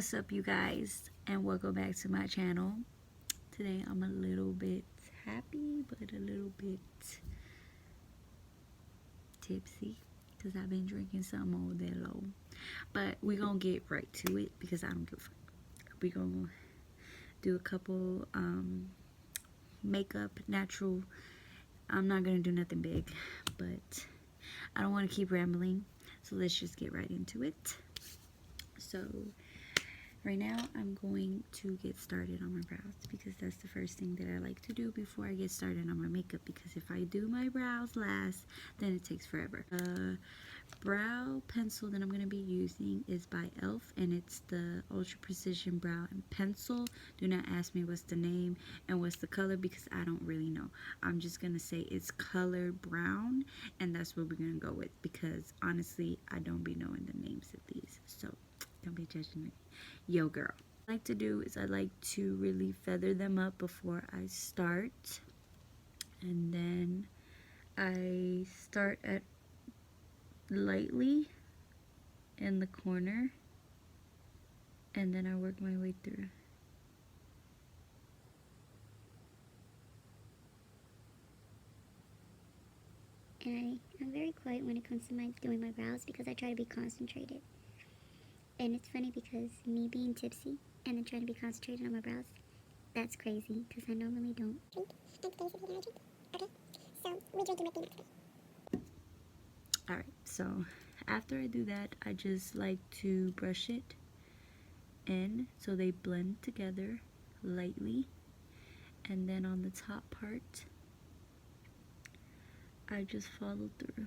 What's up, you guys, and welcome back to my channel. Today I'm a little bit happy but a little bit tipsy because I've been drinking some all day long, but we're gonna get right to it because I don't give a fuck. We're gonna do a couple makeup natural. I'm not gonna do nothing big, but I don't want to keep rambling, so let's just get right into it. So right now, I'm going to get started on my brows because that's the first thing that I like to do before I get started on my makeup, because if I do my brows last, then it takes forever. Brow pencil that I'm going to be using is by e.l.f. and it's the Ultra Precision Brow and Pencil. Do not ask me what's the name and what's the color because I don't really know. I'm just going to say it's color brown, and that's what we're going to go with because honestly, I don't be knowing the names of these, so don't be judging me. Yo girl. What I like to do is I like to really feather them up before I start, and then I start at lightly in the corner and then I work my way through. And I'm very quiet when it comes to doing my brows because I try to be concentrated. And it's funny because me being tipsy and then trying to be concentrated on my brows, that's crazy because I normally don't drink. And today's a energy. Okay, so we're drinking with peanut today. Alright, so after I do that, I just like to brush it in so they blend together lightly, and then on the top part I just follow through,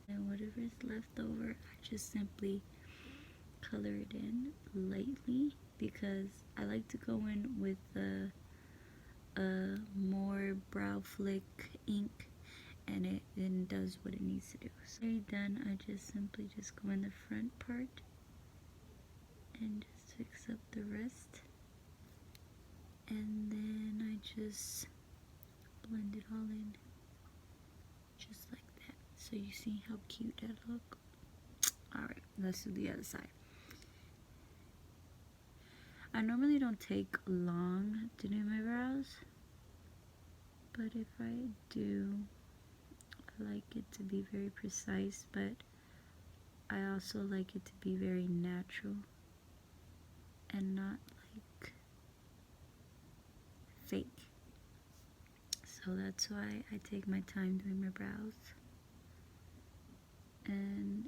and whatever is left over I just simply color it in lightly because I like to go in with a more brow flick ink, and it then does what it needs to do. So done, I just simply just go in the front part and just fix up the rest, and then I just blend it all in just like that. So you see how cute that look? Alright, let's do the other side. I normally don't take long to do my brows, but if I do, I like it to be very precise, but I also like it to be very natural and not like fake. So that's why I take my time doing my brows. And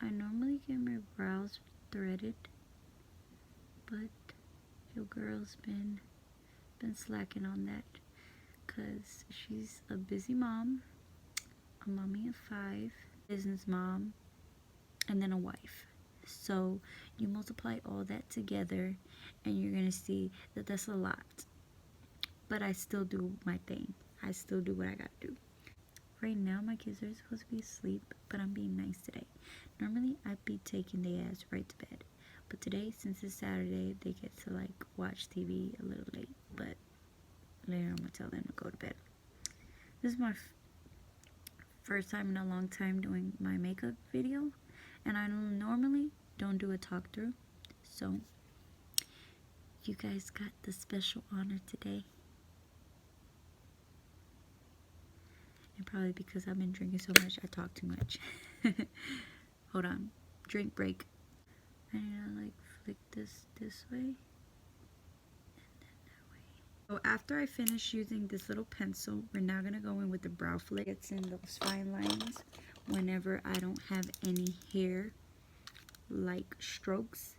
I normally get my brows threaded, but your girl's been slacking on that because she's a busy mom, a mommy of 5, business mom, and then a wife. So you multiply all that together and you're gonna see that that's a lot, but I still do my thing. I still do what I gotta do. Right now my kids are supposed to be asleep, but I'm being nice today. Normally I'd be taking their ass right to bed, but today, since it's Saturday, they get to like watch TV a little late, but later I'm gonna tell them to go to bed. This is my first time in a long time doing my makeup video, and I normally don't do a talk through, so you guys got the special honor today. And probably because I've been drinking so much, I talk too much. Hold on, drink break. I need to like flick this way and then that way. So after I finish using this little pencil, we're now gonna go in with the brow flick. It's in those fine lines whenever I don't have any hair like strokes,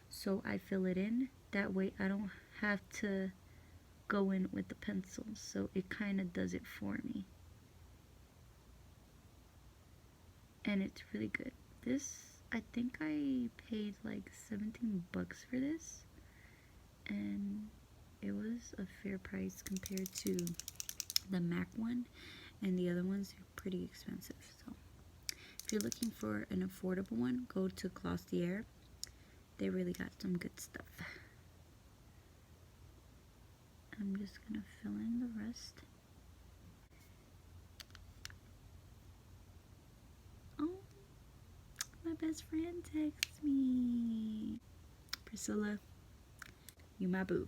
so I fill it in. That way I don't have to go in with the pencil, so it kind of does it for me, and it's really good. This, I think I paid like 17 bucks for this, and it was a fair price compared to the MAC one, and the other ones are pretty expensive. So if you're looking for an affordable one, go to Glossier. They really got some good stuff. I'm just gonna fill in the rest. Oh, my best friend texts me. Priscilla, you my boo.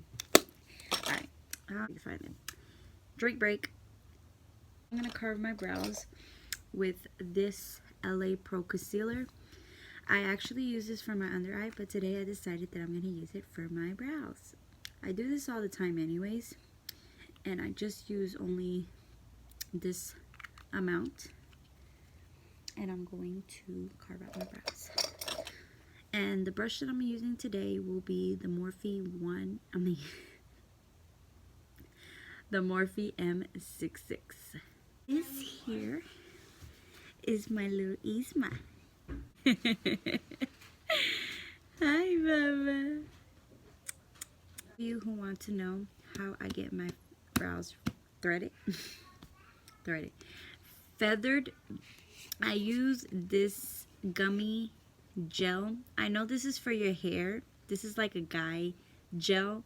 Alright, I'll find it. Drink break. I'm gonna carve my brows with this LA Pro Concealer. I actually use this for my under eye, but today I decided that I'm gonna use it for my brows. I do this all the time anyways, and I just use only this amount, and I'm going to carve out my brows. And the brush that I'm using today will be the Morphe the Morphe M66. This here is my little Isma. Hi, Baba. You who want to know how I get my brows feathered, I use this Gummy gel. I know this is for your hair. This is like a guy gel,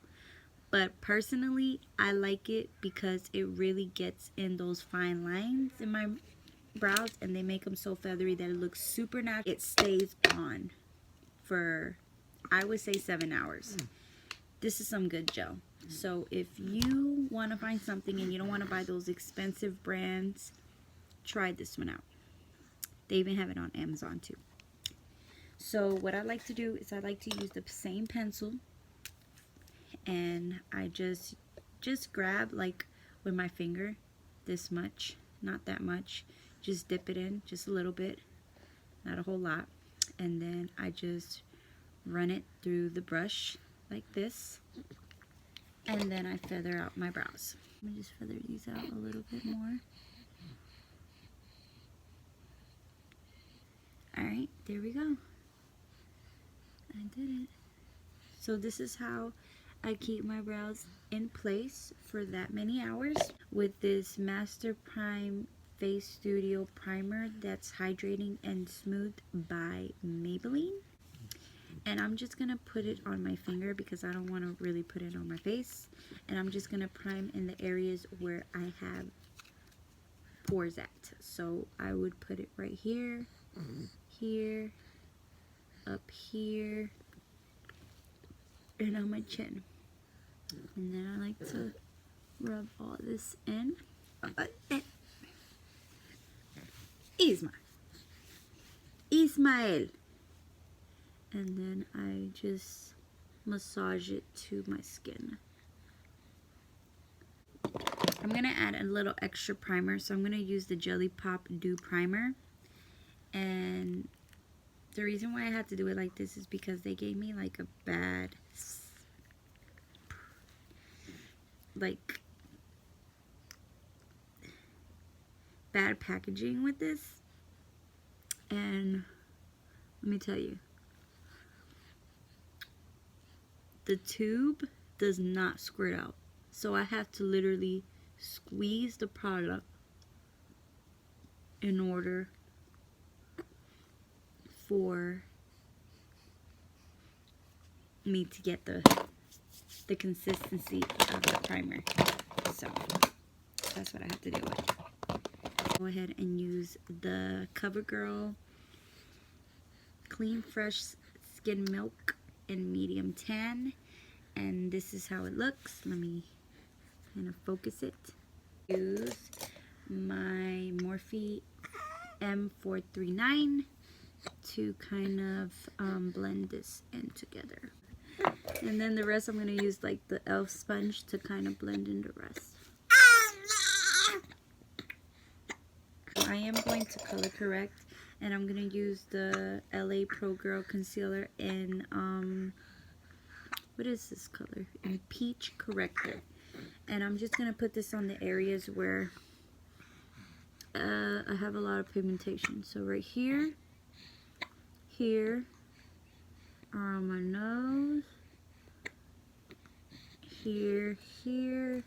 but personally I like it because it really gets in those fine lines in my brows, and they make them so feathery that it looks super natural. It stays on for, I would say, 7 hours. This is some good gel. So if you want to find something and you don't want to buy those expensive brands, try this one out. They even have it on Amazon too. So what I like to do is I like to use the same pencil, and I just grab, like, with my finger, this much, not that much. Just dip it in just a little bit, not a whole lot, and then I just run it through the brush like this, and then I feather out my brows. Let me just feather these out a little bit more. Alright, there we go. I did it. So this is how I keep my brows in place for that many hours with this Master Prime Face Studio Primer that's hydrating and smooth by Maybelline. And I'm just gonna put it on my finger because I don't want to really put it on my face. And I'm just gonna prime in the areas where I have pores at. So I would put it right here, here, up here, and on my chin. And then I like to rub all this in. Ismael. And then I just massage it to my skin. I'm going to add a little extra primer. So I'm going to use the Jelly Pop Dew Primer. And the reason why I had to do it like this is because they gave me like a bad packaging with this. And let me tell you, the tube does not squirt out. So I have to literally squeeze the product in order for me to get the consistency of the primer. So that's what I have to do with. Go ahead and use the CoverGirl Clean Fresh Skin Milk in medium tan, and this is how it looks. Let me kind of focus it. Use my Morphe M439 to kind of blend this in together, and then the rest I'm going to use like the e.l.f. sponge to kind of blend in the rest. I am going to color correct, and I'm going to use the LA Pro Girl Concealer in, what is this color? In Peach Corrector. And I'm just going to put this on the areas where I have a lot of pigmentation. So right here, here, on my nose, here, here,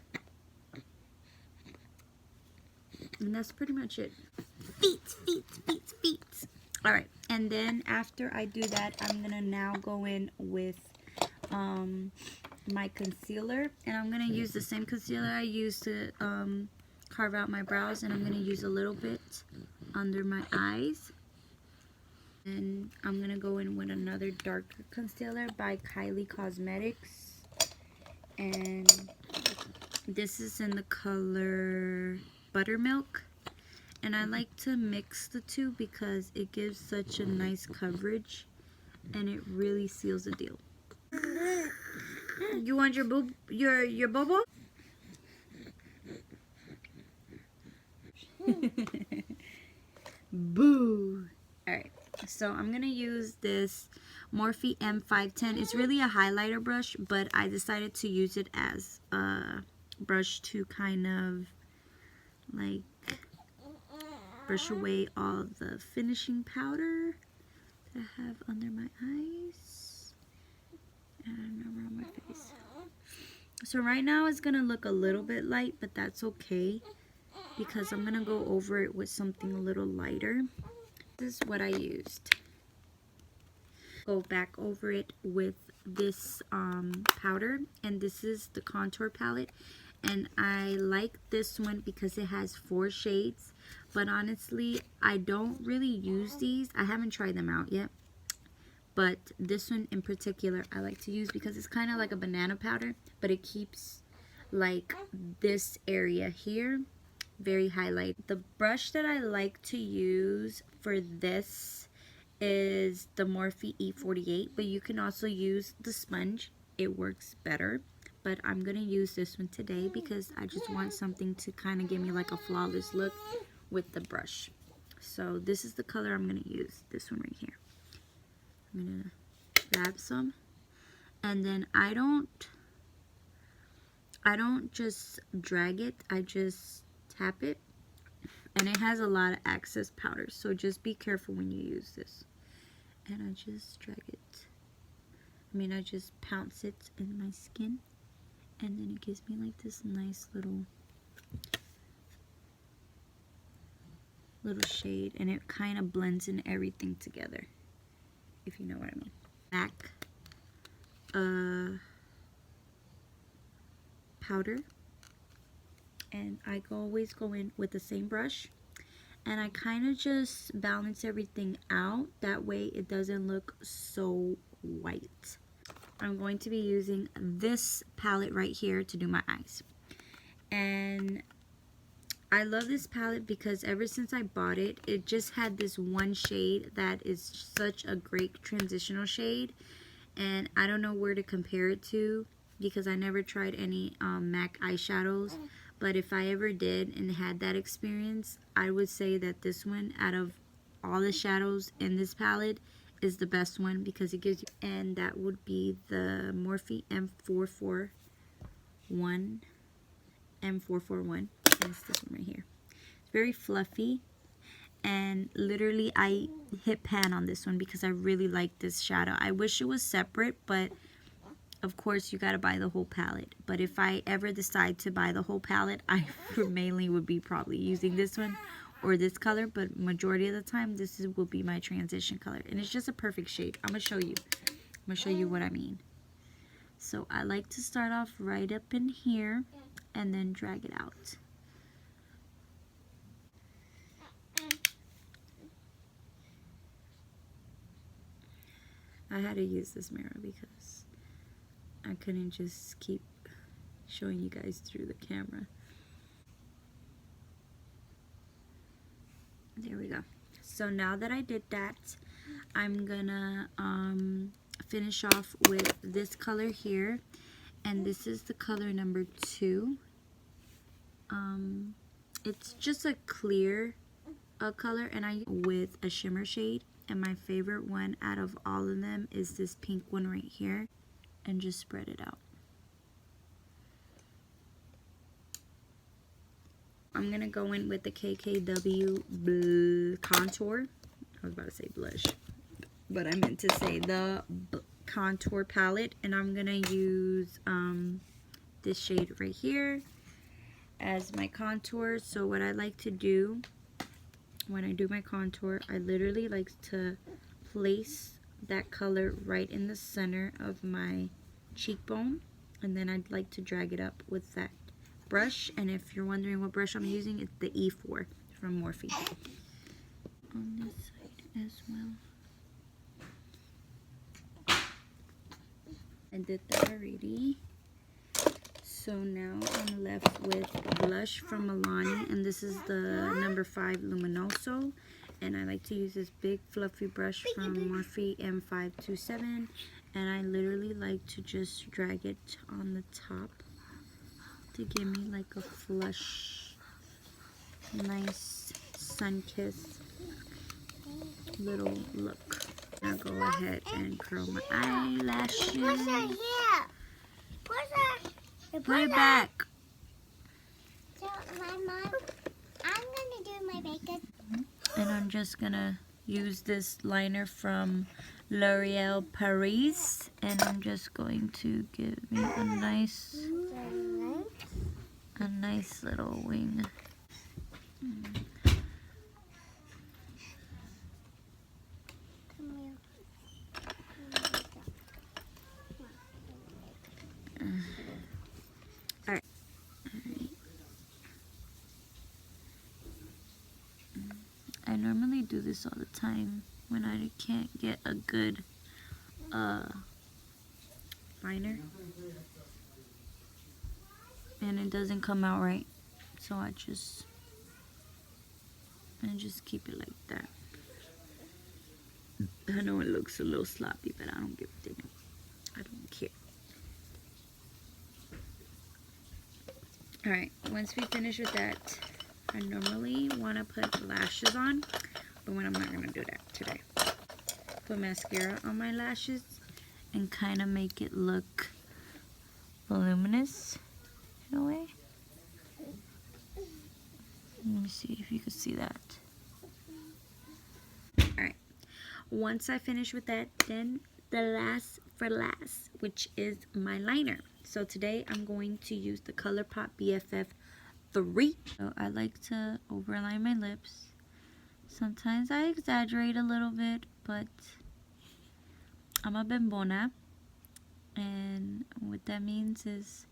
and that's pretty much it. Feet. Alright, and then after I do that, I'm gonna now go in with my concealer, and I'm gonna use the same concealer I used to carve out my brows, and I'm gonna use a little bit under my eyes, And I'm gonna go in with another darker concealer by Kylie Cosmetics, and this is in the color Buttermilk. And I like to mix the two because it gives such a nice coverage and it really seals the deal. You want your boob, your bobo? Boo. Alright, so I'm gonna use this Morphe M510. It's really a highlighter brush, but I decided to use it as a brush to kind of like brush away all the finishing powder that I have under my eyes and around my face. So right now it's gonna look a little bit light, but that's okay because I'm gonna go over it with something a little lighter. This is what I used. Go back over it with this powder, and this is the contour palette, and I like this one because it has 4 shades, but honestly I don't really use these. I haven't tried them out yet, but this one in particular I like to use because it's kind of like a banana powder, but it keeps like this area here very highlight. The brush that I like to use for this is the Morphe E48, but you can also use the sponge. It works better, but I'm gonna use this one today because I just want something to kind of give me like a flawless look with the brush. So this is the color I'm gonna use, this one right here. I'm gonna grab some, and then I don't just drag it, I just tap it, and it has a lot of excess powder, so just be careful when you use this. And I just drag it, I just pounce it in my skin, and then it gives me like this nice little shade, and it kind of blends in everything together, if you know what I mean. Back powder, and I always go in with the same brush, and I kind of just balance everything out, that way it doesn't look so white. I'm going to be using this palette right here to do my eyes, and I love this palette because ever since I bought it, it just had this one shade that is such a great transitional shade, and I don't know where to compare it to because I never tried any MAC eyeshadows. But if I ever did and had that experience, I would say that this one, out of all the shadows in this palette, is the best one because it gives you, and that would be the Morphe M441. M441 is this one right here. It's very fluffy, and literally I hit pan on this one because I really like this shadow. I wish it was separate, but of course you gotta buy the whole palette. But if I ever decide to buy the whole palette, I mainly would be probably using this one or this color, but majority of the time will be my transition color, and it's just a perfect shade. I'm gonna show you what I mean. So I like to start off right up in here and then drag it out. I had to use this mirror because I couldn't just keep showing you guys through the camera. There we go. So now that I did that, I'm gonna finish off with this color here, and this is the color number 2. It's just a clear color, and I with a shimmer shade, and my favorite one out of all of them is this pink one right here, and just spread it out. I'm gonna go in with the KKW contour. I was about to say blush, but I meant to say the contour palette, and I'm gonna use this shade right here as my contour. So what I like to do when I do my contour, I literally like to place that color right in the center of my cheekbone, and then I'd like to drag it up with that brush. And if you're wondering what brush I'm using, it's the E4 from Morphe. On this side as well. I did that already. So now I'm left with blush from Milani, and this is the number 5 Luminoso. And I like to use this big fluffy brush from Morphe M527, and I literally like to just drag it on the top to give me like a flush, nice sun-kissed little look. Now go ahead and curl my eyelashes. Put it back. So my mom, I'm gonna do my makeup. And I'm just gonna use this liner from L'Oreal Paris, and I'm just going to give me a nice little wing. Alright. I normally do this all the time when I can't get a good liner and it doesn't come out right, so I just keep it like that. I know it looks a little sloppy, but I don't give a damn. I don't care. Alright, once we finish with that, I normally want to put lashes on, but I'm not going to do that today. Put mascara on my lashes and kind of make it look voluminous in a way. Let me see if you can see that. Alright, once I finish with that, then the last for last, which is my liner. So today I'm going to use the Colourpop BFF 3. So I like to overline my lips. Sometimes I exaggerate a little bit, but I'm a bimbona, and what that means is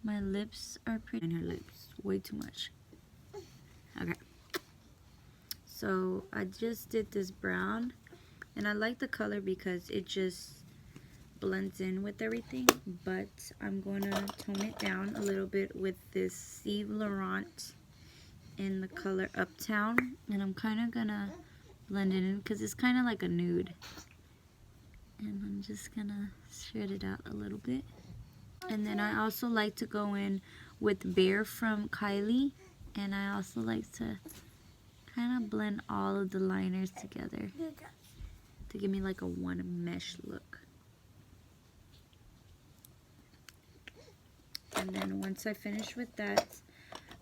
my lips are pretty. And her lips, way too much. Okay. So I just did this brown, and I like the color because it just blends in with everything, but I'm going to tone it down a little bit with this Yves Laurent in the color Uptown, and I'm kind of gonna blend it in because it's kind of like a nude, and I'm just gonna shred it out a little bit. And then I also like to go in with Bare from Kylie, and I also like to kind of blend all of the liners together to give me like a one mesh look. And then once I finish with that,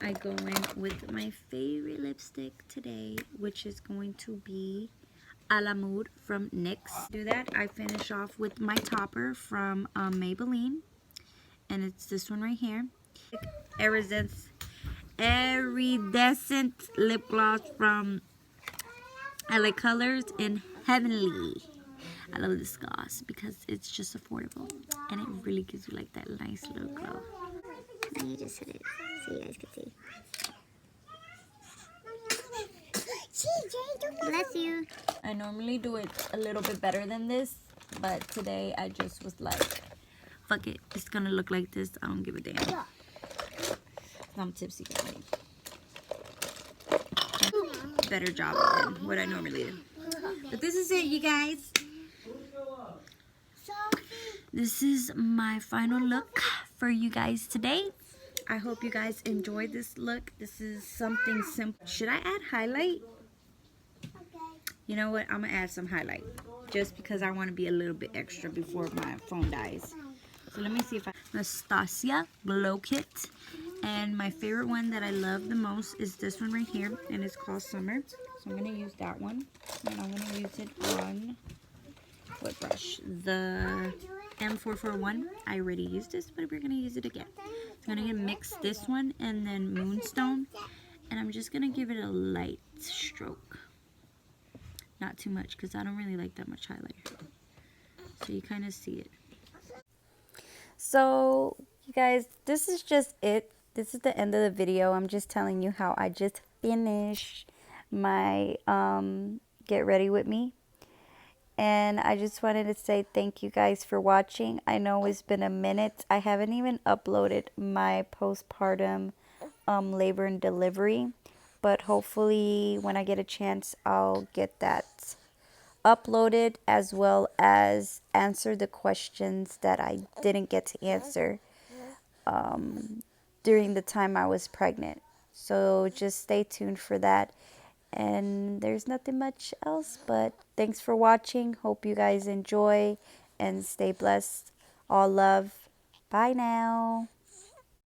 I go in with my favorite lipstick today, which is going to be A La Mode from NYX. Do that, I finish off with my topper from Maybelline, and it's this one right here. Iridescent lip gloss from LA Colors in Heavenly. I love this gloss because it's just affordable, and it really gives you like that nice little glow. Let me just hit it so you guys can see. Bless you. I normally do it a little bit better than this, but today I just was like, fuck it, it's gonna look like this, I don't give a damn. I'm tipsy, Kylie. Better job than what I normally do. But this is it, you guys. This is my final look for you guys today. I hope you guys enjoyed this look. This is something simple. Should I add highlight? You know what? I'm going to add some highlight. Just because I want to be a little bit extra before my phone dies. So let me see if I... Anastasia Glow Kit. And my favorite one that I love the most is this one right here. And it's called Summer. So I'm going to use that one. And I'm going to use it on... what brush? The M441. I already used this, but we're going to use it again. I'm going to mix this one and then Moonstone. And I'm just going to give it a light stroke. Not too much because I don't really like that much highlighter. So you kind of see it. So, you guys, this is just it. This is the end of the video. I'm just telling you how I just finished my Get Ready With Me. And I just wanted to say thank you guys for watching. I know it's been a minute. I haven't even uploaded my postpartum labor and delivery. But hopefully when I get a chance, I'll get that uploaded, as well as answer the questions that I didn't get to answer during the time I was pregnant. So just stay tuned for that. And there's nothing much else, but thanks for watching. Hope you guys enjoy and stay blessed. All love. Bye now.